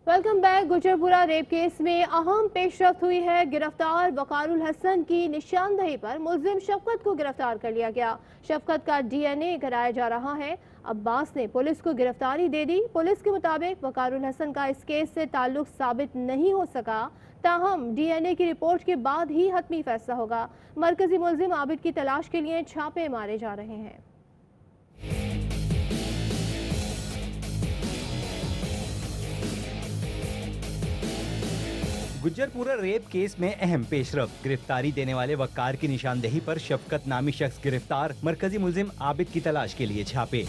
Welcome back. Gujarpura rape case में अहम पेशरफ्त हुई है। गिरफ्तार वकारुल हसन की निशानदही पर मुलजिम शफकत को गिरफ्तार कर लिया गया। शफकत का DNA कराया जा रहा है। अब्बास ने पुलिस को गिरफ्तारी दे दी। पुलिस के मुताबिक वकारुल हसन का इस केस से ताल्लुक साबित नहीं हो सका, ताहम DNA की रिपोर्ट के बाद ही हतमी फैसला होगा। मरकजी मुलजिम आबिद की तलाश के लिए छापे मारे जा रहे हैं। गुज्जरपुरा रेप केस में अहम पेशरफ्त। गिरफ्तारी देने वाले वकार की निशानदेही पर शफकत नामी शख्स गिरफ्तार। मरकजी मुलजिम आबिद की तलाश के लिए छापे।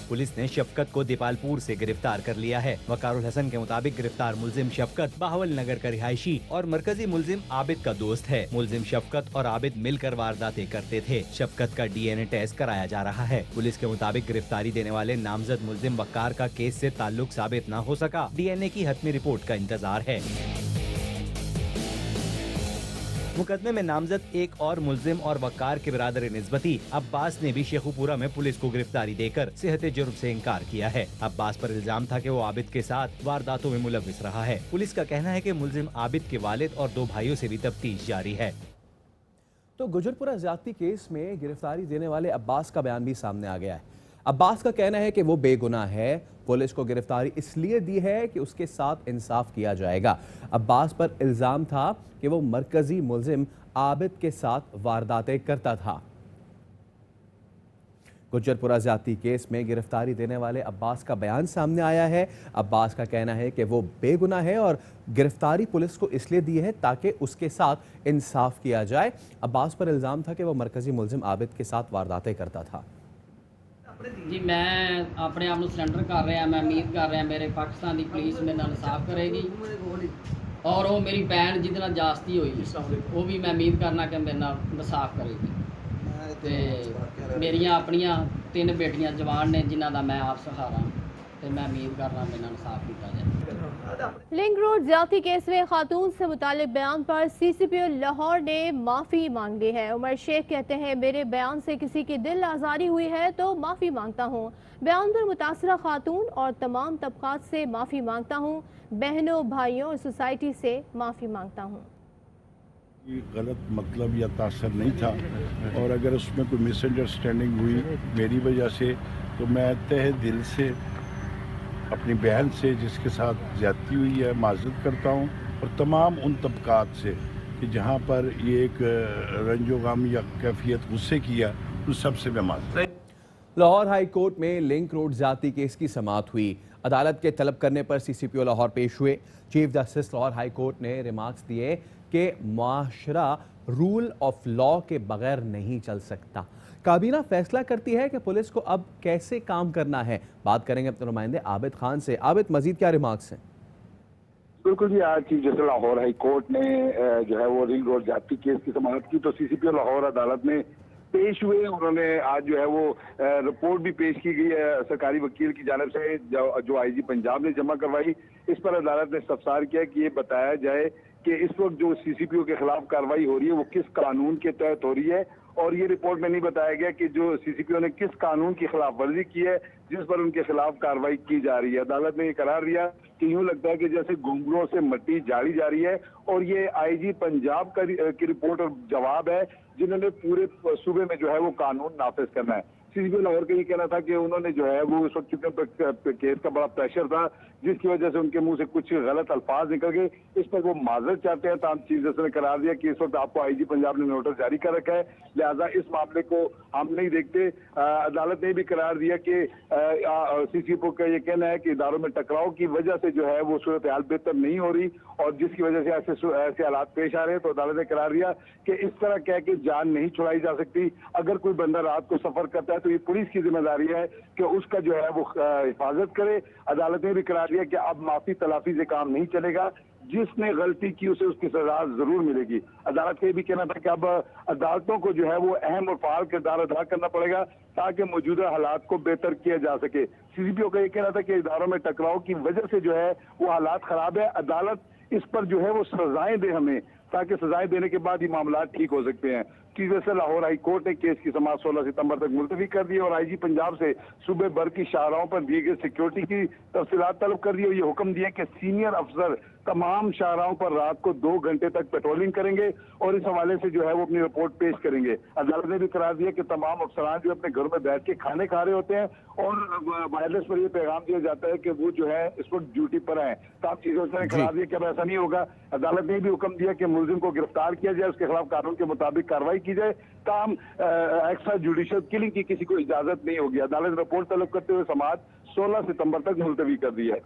पुलिस ने शफकत को दीपालपुर से गिरफ्तार कर लिया है। वकारुल हसन के मुताबिक गिरफ्तार मुलजिम शफकत बाहवल नगर का रिहायशी और मरकजी मुलजिम आबिद का दोस्त है। मुलजिम शफकत और आबिद मिलकर वारदातें करते थे। शफकत का DNA टेस्ट कराया जा रहा है। पुलिस के मुताबिक गिरफ्तारी देने वाले नामजद मुलजिम वकार का केस से ताल्लुक साबित न हो सका। DNA की हतमी रिपोर्ट का इंतजार है। मुकदमे में नामजद एक और मुलजिम और वकार के बिरादर निस्बती अब्बास ने भी शेखुपुरा में पुलिस को गिरफ्तारी देकर सेहत जुर्म से इनकार किया है। अब्बास पर इल्जाम था कि वो आबिद के साथ वारदातों में मुलविस रहा है। पुलिस का कहना है कि मुलजिम आबिद के वालिद और 2 भाइयों से भी तफ्तीश जारी है। तो गुजरपुरा ज्यादती केस में गिरफ्तारी देने वाले अब्बास का बयान भी सामने आ गया है। अब्बास का कहना है कि वो बेगुनाह है। पुलिस को गिरफ्तारी इसलिए दी है कि उसके साथ इंसाफ किया जाएगा। अब्बास पर इल्जाम था कि वो मरकजी मुलजिम आबिद के साथ वारदातें करता था। गुज्जरपुरा ज्यादती केस में गिरफ्तारी देने वाले अब्बास का बयान सामने आया है। अब्बास का कहना है कि वो बेगुनाह है और गिरफ्तारी पुलिस को इसलिए दी है ताकि उसके साथ इंसाफ किया जाए। अब्बास पर इल्जाम था कि वो मरकजी मुलजिम आबिद के साथ वारदातें करता था। जी मैं अपने आप को सरेंडर कर रहा। मैं उम्मीद कर रहा मेरे पाकिस्तान की पुलिस मेरे नाल इंसाफ करेगी और वो मेरी भैन जिहदे नाल जास्ती हुई वो भी मैं उम्मीद करना कि मेरे नाल इंसाफ करेगी। तो मेरिया अपनिया 3 बेटियां जवान ने जिन्हां दा मैं आप सहारा, तो मैं उम्मीद कर रहा मेरे नाल इंसाफ किया जाए। लिंक रोड ज्यादती केस में खातून से मुतालिक बयान पर CCPO लाहौर ने माफ़ी मांग ली है। उमर शेख कहते हैं, मेरे बयान से किसी की दिल आज़ारी हुई है तो माफ़ी मांगता हूँ। बयान पर मुतासरा खातून और तमाम तबकात से माफ़ी मांगता हूँ। बहनों, भाइयों और सोसाइटी से माफ़ी मांगता हूँ। गलत मतलब या तासर नहीं था और अगर उसमें कोई मिसअंडरस्टैंडिंग हुई मेरी वजह से तो मैं तहे दिल से अपनी बहन से जिसके साथ ज्यादती हुई है माजरत करता हूँ और तमाम उन तबकात से कि जहाँ पर ये एक रंजो गम या कैफियत गुस्से किया उन सब से मैं माजरत। लाहौर हाई कोर्ट में लिंक रोड ज्यादती केस की समाअत हुई। अदालत के तलब करने पर CCPO लाहौर पेश हुए। Chief justice Lahore high court ने रिमार्क्स दिए कि मुआशरा रूल ऑफ लॉ के बगैर नहीं चल सकता। काबीना फैसला करती है कि पुलिस को अब कैसे काम करना है। बात करेंगे अपने नुमाइंदे आबिद खान से। आबिद, मजीद क्या रिमार्क्स हैं? बिल्कुल जी, आज chief justice Lahore high court ने जो है वो रिंग रोड ज्यादती केस की समाअत की तो CCPO लाहौर अदालत में पेश हुए। उन्होंने आज जो है वो रिपोर्ट भी पेश की गई है सरकारी वकील की जानिब से जो IG पंजाब ने जमा करवाई। इस पर अदालत ने इस्तफसार किया कि ये बताया जाए कि इस वक्त जो CCPO के खिलाफ कार्रवाई हो रही है वो किस कानून के तहत हो रही है और ये रिपोर्ट में नहीं बताया गया कि जो CCPO ने किस कानून की खिलाफ वर्जी की है जिस पर उनके खिलाफ कार्रवाई की जा रही है। अदालत ने ये करार दिया कि यूं लगता है कि जैसे घुंघरूओं से मिट्टी झाड़ी जा रही है और ये IG पंजाब की रिपोर्ट और जवाब है जिन्होंने पूरे सूबे में जो है वो कानून नाफिज करना है। CCPO लाहौर का ये कहना था कि उन्होंने जो है वो उस वक्त चूंकि केस का बड़ा प्रेशर था जिसकी वजह से उनके मुंह से कुछ गलत अल्फाज निकल गए। इस पर वो माजरत चाहते हैं। तमाम चीफ जस्टिस ने करार दिया कि इस वक्त आपको IG पंजाब ने नोटिस जारी कर रखा है, लिहाजा इस मामले को हम नहीं देखते। अदालत ने भी करार दिया कि CCPO का ये कहना है कि इदारों में टकराव की वजह से जो है वो सूरत हाल बेहतर नहीं हो रही और जिसकी वजह से ऐसे हालात पेश आ रहे हैं। तो अदालत ने करार दिया कि इस तरह कह के जान नहीं छुड़ाई जा सकती। अगर कोई बंदा रात को सफर करता है तो ये पुलिस की जिम्मेदारी है कि उसका जो है वो हिफाजत करे। अदालत ने भी करार दिया कि अब माफी तलाफी से काम नहीं चलेगा, जिसने गलती की उसे उसकी सजा जरूर मिलेगी। अदालत का भी कहना था कि अब अदालतों को जो है वो अहम और फाल किरदार अदा करना पड़ेगा ताकि मौजूदा हालात को बेहतर किया जा सके। CCPO का ये कहना था कि इदारों में टकराव की वजह से जो है वो हालात खराब है, अदालत इस पर जो है वो सजाएं दे हमें ताकि सजाएं देने के बाद ये मामला ठीक हो सकते हैं। Chief justice Lahore high court ने केस की समाअत 16 सितंबर तक मुलतवी कर दी और आईजी पंजाब से सूबे भर की शाहराहों पर दिए गए सिक्योरिटी की तफसीलात तलब कर दी और ये हुक्म दिया कि सीनियर अफसर तमाम शाहराहों पर रात को 2 घंटे तक पेट्रोलिंग करेंगे और इस हवाले से जो है वो अपनी रिपोर्ट पेश करेंगे। अदालत ने भी करार दिया कि तमाम अफसरान जो अपने घरों में बैठ के खाने खा रहे होते हैं और वायरलेस पर यह पैगाम दिया जाता है कि वो जो है इस वक्त ड्यूटी पर है। तमाम चीजों से करार दिया कि अब ऐसा नहीं होगा। अदालत ने भी हुक्म दिया कि मुलजिम को गिरफ्तार किया जाए, उसके खिलाफ कानून के मुताबिक कार्रवाई की जाए। ताम एक्स्ट्रा जुडिशियल किलिंग की किसी को इजाजत नहीं होगी। अदालत ने रिपोर्ट तलब करते हुए समाअत 16 सितंबर तक मुलतवी कर दी है।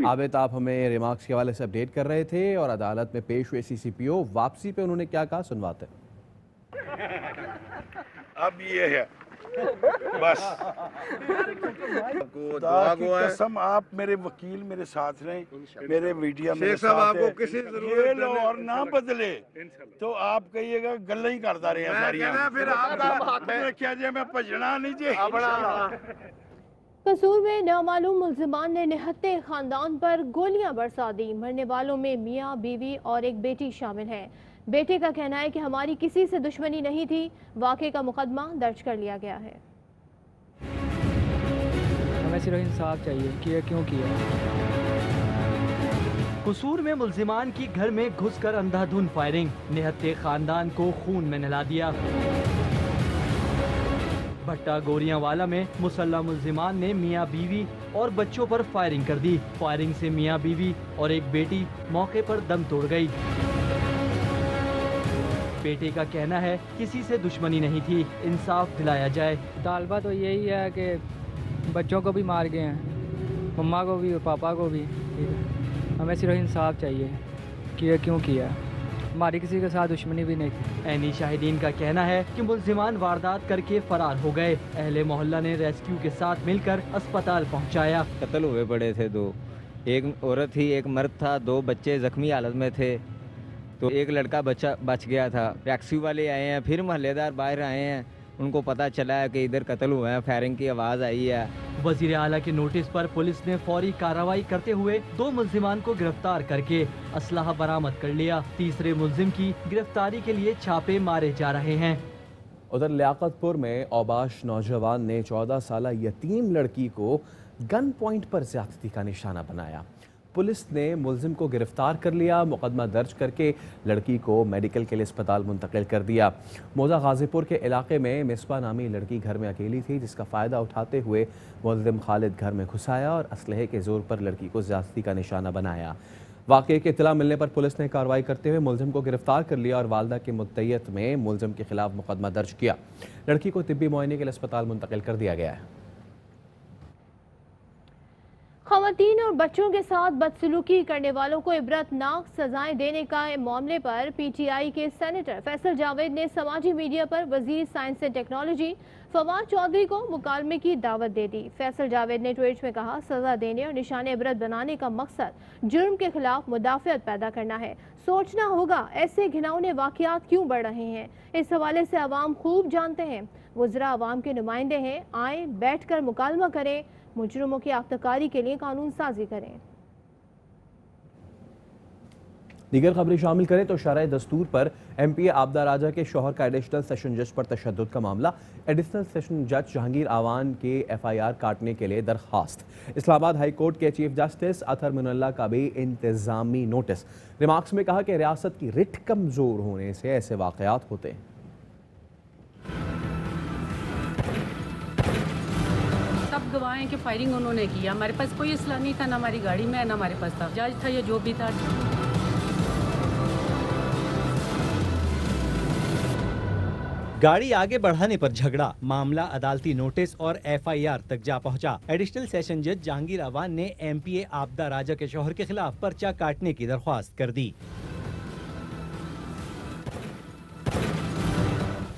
आबिद, आप हमें रिमार्क्स के हवाले से अपडेट कर रहे थे और अदालत में पेश हुए सीसीपीओ वापसी पे उन्होंने क्या कहा, सुनवाते हैं। अब ये है बस खुदा की कसम, आप मेरे वकील मेरे साथ रहें, मेरे मीडिया मेरे साथ आपको किसी जरूरत और ना बदले तो आप कहिएगा गल्ला ही करता रहे सारियां, फिर आप क्या जे मैं भजना नहीं जे। कसूर में नामालूम मुल्जिमान ने निहत्ते खानदान पर गोलियां बरसा दी। मरने वालों में मियाँ, बीवी और एक बेटी शामिल है। बेटे का कहना है कि हमारी किसी से दुश्मनी नहीं थी। वाक़े का मुकदमा दर्ज कर लिया गया है। हमें सिर्फ इंसाफ चाहिए कि ये क्यों किया। कसूर में मुल्जिमान की घर में घुसकर अंधाधुंध फायरिंग, निहत्ते खानदान को खून में नहला दिया। भट्टा गोरियांवाला में मुसल्लह मुल्जिमान ने मियाँ बीवी और बच्चों पर फायरिंग कर दी। फायरिंग से मियाँ बीवी और एक बेटी मौके पर दम तोड़ गई। बेटे का कहना है किसी से दुश्मनी नहीं थी, इंसाफ दिलाया जाए। तालबा तो यही है कि बच्चों को भी मार गए हैं, मम्मा को भी और पापा को भी। हमें सिर्फ इंसाफ चाहिए कि ये क्यों किया। हमारी किसी के साथ दुश्मनी भी नहीं थी। ऐनी शाहिदीन का कहना है कि मुल्जिमान वारदात करके फरार हो गए। अहले मोहल्ला ने रेस्क्यू के साथ मिलकर अस्पताल पहुंचाया। कत्ल हुए पड़े थे दो, एक औरत थी एक मर्द था, 2 बच्चे जख्मी हालत में थे, तो एक लड़का बच्चा बच गया था। टैक्सी वाले आए हैं, फिर महल्लेदार बाहर आए हैं, उनको पता चला है कि इधर कत्ल हुआ है, फायरिंग की आवाज़ आई है। वजीर आला के नोटिस पर पुलिस ने फौरी कार्रवाई करते हुए 2 मुल्जिमान को गिरफ्तार करके असलाह बरामद कर लिया। तीसरे मुल्जिम की गिरफ्तारी के लिए छापे मारे जा रहे हैं। उधर लियाकतपुर में औबाश नौजवान ने 14 साल यतीम लड़की को गन पॉइंट पर ज्यादती का निशाना बनाया। पुलिस ने मुल्जिम को गिरफ्तार कर लिया। मुकदमा दर्ज करके लड़की को मेडिकल के लिए अस्पताल मुंतकिल कर दिया। मौजा गाजीपुर के इलाके में मिसबा नामी लड़की घर में अकेली थी, जिसका फ़ायदा उठाते हुए मुल्जिम खालिद घर में घुस आया और असलहे के जोर पर लड़की को ज्यादती का निशाना बनाया। वाक़े की इत्तला मिलने पर पुलिस ने कार्रवाई करते हुए मुल्जिम को गिरफ्तार कर लिया और वालदा की मुद्दइयत में मुल्जिम के खिलाफ मुकदमा दर्ज किया। लड़की को तिब्बी मुआयने के लिए अस्पताल मुंतकिल कर दिया गया है। ख़वातीन और बच्चों के साथ बदसलूकी करने वालों को इबरतनाक सजाएं देने का मामले पर PTI के सेनेटर फैसल जावेद ने समाजी मीडिया पर वजीर science and technology Fawad Chaudhry को मुकालमे की दावत दे दी। फैसल जावेद ने ट्वीट में कहा, सजा देने और निशान इबरत बनाने का मकसद जुर्म के खिलाफ मुदाफ़ियत पैदा करना है। सोचना होगा ऐसे घिनौने वाक़यात क्यों बढ़ रहे हैं। इस हवाले से अवाम खूब जानते हैं। वज़रा अवाम के नुमाइंदे हैं, आए बैठ कर मुकालमा करें, मुजरिमों की आख्तकारी के लिए कानून साजी करें। दीगर खबरें शामिल करें तो शरअ दस्तूर पर MPA आबदा राजा के शौहर का एडिशनल सेशन जज पर तशद्दुद का मामला। एडिशनल सेशन जज जहांगीर आवान के FIR काटने के लिए दरखास्त। इस्लामाबाद हाई कोर्ट के चीफ जस्टिस अतर मुनल्ला का भी इंतजामी नोटिस। रिमार्क्स में कहा कि रियासत की रिट कमजोर होने से ऐसे वाकयात होते हैं। सब गवाह कि फायरिंग उन्होंने किया। हमारे पास कोई असला नहीं था, ना हमारी गाड़ी में ना हमारे पास था। जज था या जो भी था। गाड़ी आगे बढ़ाने पर झगड़ा, मामला अदालती नोटिस और FIR तक जा पहुंचा। एडिशनल सेशन जज जहांगीर आवान ने MPA आबदा राजा के शौहर के खिलाफ पर्चा काटने की दरख्वास्त कर दी।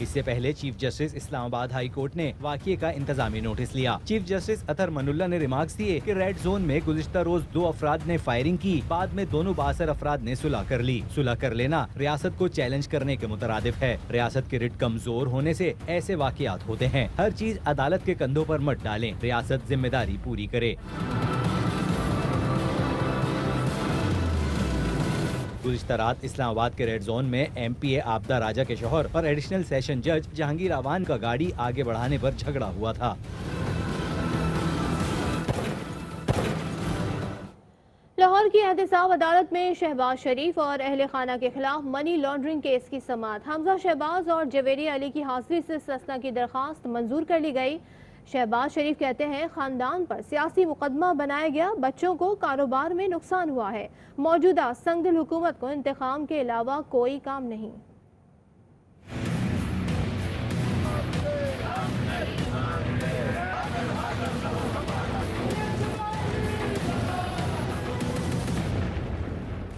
इससे पहले chief justice Islamabad high court ने वाक़ये का इंतजामी नोटिस लिया। चीफ जस्टिस अतर मुनल्ला ने रिमार्क्स दिए कि रेड जोन में गुज़िश्ता रोज 2 अफराद ने फायरिंग की, बाद में दोनों बासर अफराद ने सुलह कर ली। सुलह कर लेना रियासत को चैलेंज करने के मुतरादिफ है। रियासत की रिट कमजोर होने से ऐसे वाक़यात होते हैं। हर चीज अदालत के कंधों पर मत डालें, रियासत जिम्मेदारी पूरी करे। गुज़िश्ता रात इस्लामाबाद के रेड जोन में MPA आपदा राजा के शौहर और एडिशनल सेशन जज जहांगीर आवान का गाड़ी आगे बढ़ाने पर झगड़ा हुआ था। लाहौर की एहतसाब अदालत में शहबाज शरीफ और अहले खाना के खिलाफ मनी लॉन्ड्रिंग केस की समाअत। हमजा शहबाज और जवेरी अली की हाजिरी से इस्तिस्ना की दरख्वास्त मंजूर कर ली गई। शहबाज शरीफ कहते हैं खानदान पर सियासी मुकदमा बनाया गया, बच्चों को कारोबार में नुकसान हुआ है। मौजूदा संगदिल हुकूमत को इंतकाम के अलावा कोई काम नहीं।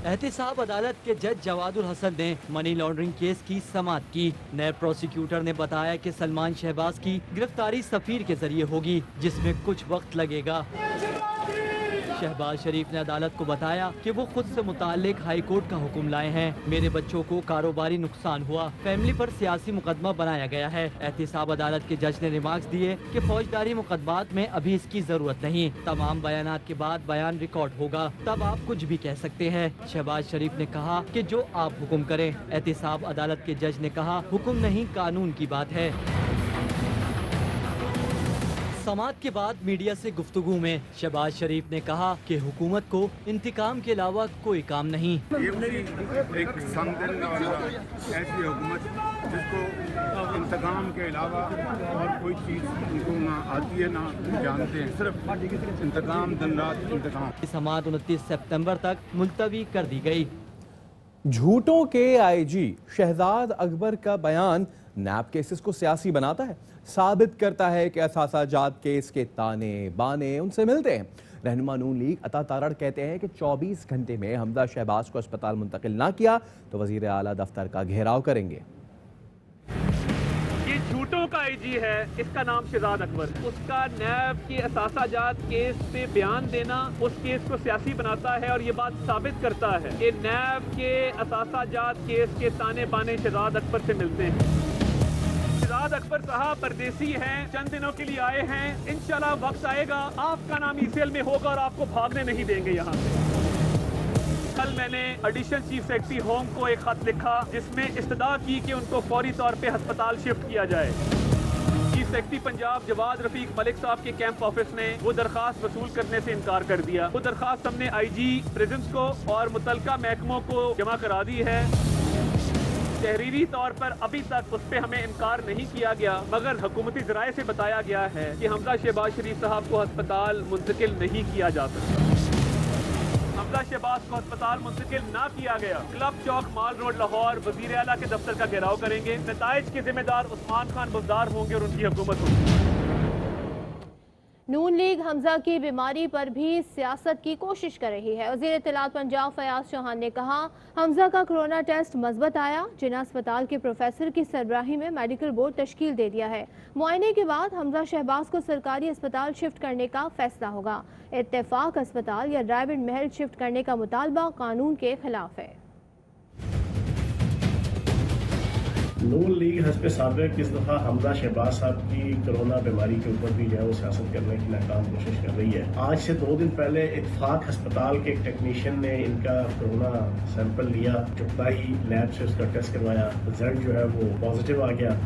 एहतसाब अदालत के जज जवादुल हसन ने मनी लॉन्ड्रिंग केस की समाअत की। नैब प्रोसिक्यूटर ने बताया कि सलमान शहबाज की गिरफ्तारी सफीर के जरिए होगी, जिसमें कुछ वक्त लगेगा। शहबाज शरीफ ने अदालत को बताया कि वो खुद से मुताल्लिक हाई कोर्ट का हुक्म लाए हैं। मेरे बच्चों को कारोबारी नुकसान हुआ, फैमिली पर सियासी मुकदमा बनाया गया है। एहतसाब अदालत के जज ने रिमार्क्स दिए कि फौजदारी मुकदमात में अभी इसकी जरूरत नहीं, तमाम बयानात के बाद बयान रिकॉर्ड होगा, तब आप कुछ भी कह सकते हैं। शहबाज शरीफ ने कहा कि जो आप हुक्म करें। एहतसाब अदालत के जज ने कहा हुक्म नहीं, कानून की बात है। समाअत के बाद मीडिया से गुफ्तगू में शहबाज शरीफ ने कहा कि हुकूमत को इंतकाम के अलावा कोई काम नहीं। एक संगदिल और ऐसी हुकूमत जिसको इंतकाम के अलावा और कोई चीज़ उनको ना आती है ना जानते हैं, सिर्फ इंतकाम, दिन रात इंतकाम। समाअत 29 सितंबर तक मुलतवी कर दी गई। झूठों के IG शहजाद अकबर का बयान नैब केसेस को सियासी बनाता है, साबित करता है कि असासाजात केस के ताने बाने उनसे मिलते हैं। रहनुमा नून लीग अता तारड़ कहते हैं कि 24 घंटे में हमजा शहबाज को अस्पताल मुंतकिल ना किया तो वजीर आला दफ्तर का घेराव करेंगे। ये झूठों का IG है, इसका नाम शहजाद अकबर। उसका नैब के असासाजात केस पे बयान देना उस केस को सियासी बनाता है और ये बात साबित करता है कि नैब के असासाजात केस के ताने बाने शहजाद अकबर से मिलते हैं। शहजाद अकबर साहब परदेसी हैं, चंद दिनों के लिए आए हैं। इंशाल्लाह वक्त आएगा आपका नाम ECL में होगा और आपको भागने नहीं देंगे यहाँ से। कल मैंने एडिशनल चीफ सेक्रेटरी होम को एक खत लिखा जिसमें इस्तदा की कि उनको फौरी तौर पे अस्पताल शिफ्ट किया जाए। चीफ सेक्रेटरी पंजाब जवाद रफीक मलिक साहब के कैंप ऑफिस ने वो दरखास्त वसूल करने से इनकार कर दिया। वो दरखास्त हमने IG प्रिजन्स को और मुतलका महकमों को जमा करा दी है। तहरीरी तौर पर अभी तक उस पर हमें इनकार नहीं किया गया, मगर हुकूमती ज़राए से बताया गया है कि हमजा शहबाज शरीफ साहब को अस्पताल मुंतकिल नहीं किया जा सकता। हमजा शहबाज को अस्पताल मुंतकिल ना किया गया, क्लब चौक माल रोड लाहौर वजीर आला के दफ्तर का घेराव करेंगे। नताइज के जिम्मेदार उस्मान खान बुज़दार होंगे और उनकी हुकूमत होगी। नून लीग हमजा की बीमारी पर भी सियासत की कोशिश कर रही है। वज़ीर इत्तलात पंजाब फयाज चौहान ने कहा हमजा का कोरोना टेस्ट मज़बूत आया। जिना अस्पताल के प्रोफेसर की सरबराही में मेडिकल बोर्ड तश्कील दे दिया है। मुआयने के बाद हमजा शहबाज को सरकारी अस्पताल शिफ्ट करने का फैसला होगा। इत्तेफाक अस्पताल या ड्राइविंग महल शिफ्ट करने का मुतालबा कानून के खिलाफ है। नून लीग हस्ब साबिक इस दफ़ा हमजा शहबाज साहब की कोरोना बीमारी के ऊपर भी जो है वो सियासत करने की नाकाम कोशिश कर रही है। आज से 2 दिन पहले इत्तेफाक अस्पताल के एक टेक्नीशियन ने इनका कोरोना सैंपल लिया, चुपता ही लैब से उसका टेस्ट करवाया, रिजल्ट जो है वो पॉजिटिव आ गया।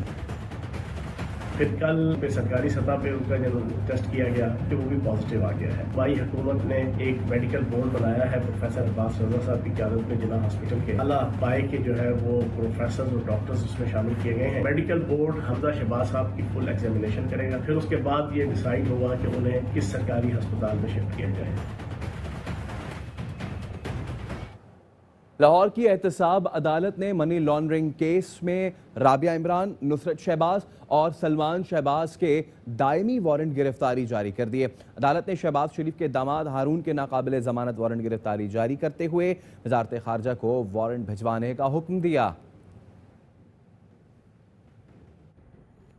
फिर कल पे सरकारी सतह पे उनका जो टेस्ट किया गया तो वो भी पॉजिटिव आ गया है। हमारी हुकूमत ने एक मेडिकल बोर्ड बनाया है प्रोफेसर अब्बास रजा साहब की क़यादत में जिला हॉस्पिटल के आला पाए के जो है वो प्रोफेसर और डॉक्टर्स उसमें शामिल किए गए हैं। मेडिकल बोर्ड हमजा शहबाज साहब की फुल एग्जामिनेशन करेगा, फिर उसके बाद ये डिसाइड होगा कि उन्हें किस सरकारी अस्पताल में शिफ्ट किया जाए। लाहौर की एहतसाब अदालत ने मनी लॉन्ड्रिंग केस में राबिया इमरान, नुसरत शहबाज और सलमान शहबाज के दायमी वारंट गिरफ्तारी जारी कर दिए। अदालत ने शहबाज शरीफ के दामाद हारून के नाकाबिले जमानत वारंट गिरफ्तारी जारी करते हुए वजारत खारजा को वारंट भिजवाने का हुक्म दिया।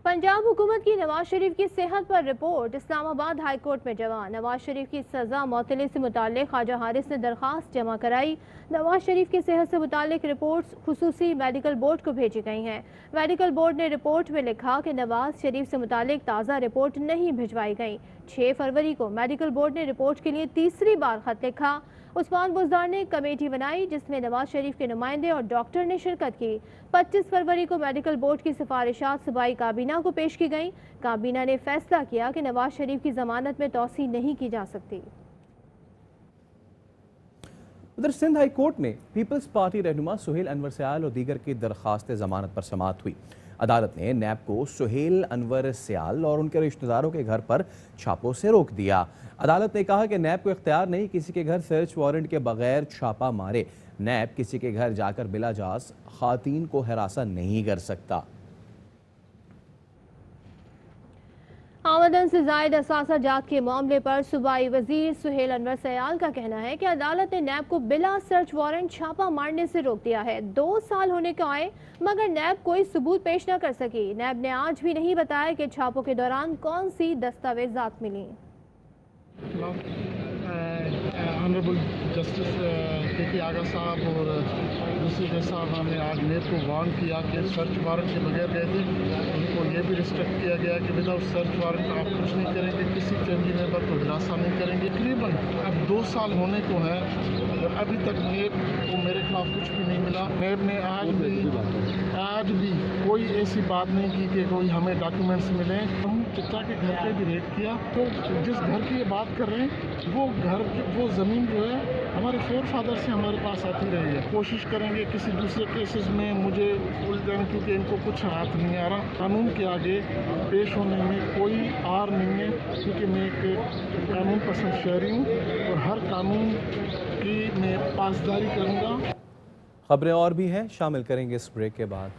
पंजाब हुकूमत की नवाज शरीफ की सेहत पर रिपोर्ट इस्लामाबाद हाई कोर्ट में जमा। नवाज शरीफ की सजा मौतले से मुताल्लिक ख्वाजा हारिस ने दरखास्त जमा कराई। नवाज शरीफ की सेहत से मुताल्लिक रिपोर्ट्स खुसूसी मेडिकल बोर्ड को भेजी गई हैं। मेडिकल बोर्ड ने रिपोर्ट में लिखा कि नवाज शरीफ से मुताल्लिक ताज़ा रिपोर्ट नहीं भिजवाई गई। 6 फरवरी को मेडिकल बोर्ड ने रिपोर्ट के लिए तीसरी बार खत लिखा। उस्मान बुज़दार ने कमेटी बनाई जिसमें नवाज शरीफ के नुमाइंदे और डॉक्टर ने शिरकत की। 25 फरवरी को मेडिकल बोर्ड की सिफारिशात सूबाई काबीना को पेश की गई। काबीना ने फैसला किया कि नवाज शरीफ की जमानत में तौसी नहीं की जा सकती। उधर सिंध हाई कोर्ट में पीपल्स पार्टी रहनुमा सुहेल अनवर सयाल और दीगर की दरखास्त जमानत पर समाअत हुई। अदालत ने नैब को सुहेल अनवर सयाल और उनके रिश्तेदारों के घर पर छापों से रोक दिया। अदालत ने कहा कि नैब को इख्तियार नहीं किसी के घर सर्च वारंट के बगैर छापा मारे। नैब किसी के घर जाकर बिलाजाज खातीन को हिरासत नहीं कर सकता। आमदन से जायद असासा जात के मामले पर सूबाई वजीर सुहेल अनवर सयाल का कहना है कि अदालत ने नैब को बिला सर्च वारंट छापा मारने से रोक दिया है। 2 साल होने को आए मगर नैब कोई सबूत पेश न कर सकी। नैब ने आज भी नहीं बताया कि छापों के दौरान कौन सी दस्तावेजात मिली। ऑनरेबल जस्टिस के आगा साहब और दूसरे जज साहब ने आज नैब को वार्न किया कि सर्च वारंट के बगैर गए थे। उनको ये भी रिस्ट्रिक्ट किया गया कि विदाउट सर्च वारंट आप कुछ नहीं करेंगे, किसी फैमिली मेम्बर को हिरासत नहीं करेंगे। तकरीबन अब 2 साल होने को है और अभी तक नैब को मेरे खिलाफ कुछ भी नहीं मिला। नैब ने आज भी कोई ऐसी बात नहीं की कि कोई हमें डॉक्यूमेंट्स मिले। हम चचा के घर पे भी रेड किया तो जिस घर की ये बात कर रहे हैं वो घर वो ज़मीन जो है हमारे फोर फादर से हमारे पास आती रही है। कोशिश करेंगे किसी दूसरे केसेस में मुझे उलझाने क्योंकि इनको कुछ हाथ नहीं आ रहा। कानून के आगे पेश होने में कोई आर नहीं है क्योंकि मैं एक कानून पसंद शहरी हूँ और हर कानून की मैं पासदारी करूँगा। खबरें और भी हैं, शामिल करेंगे इस ब्रेक के बाद।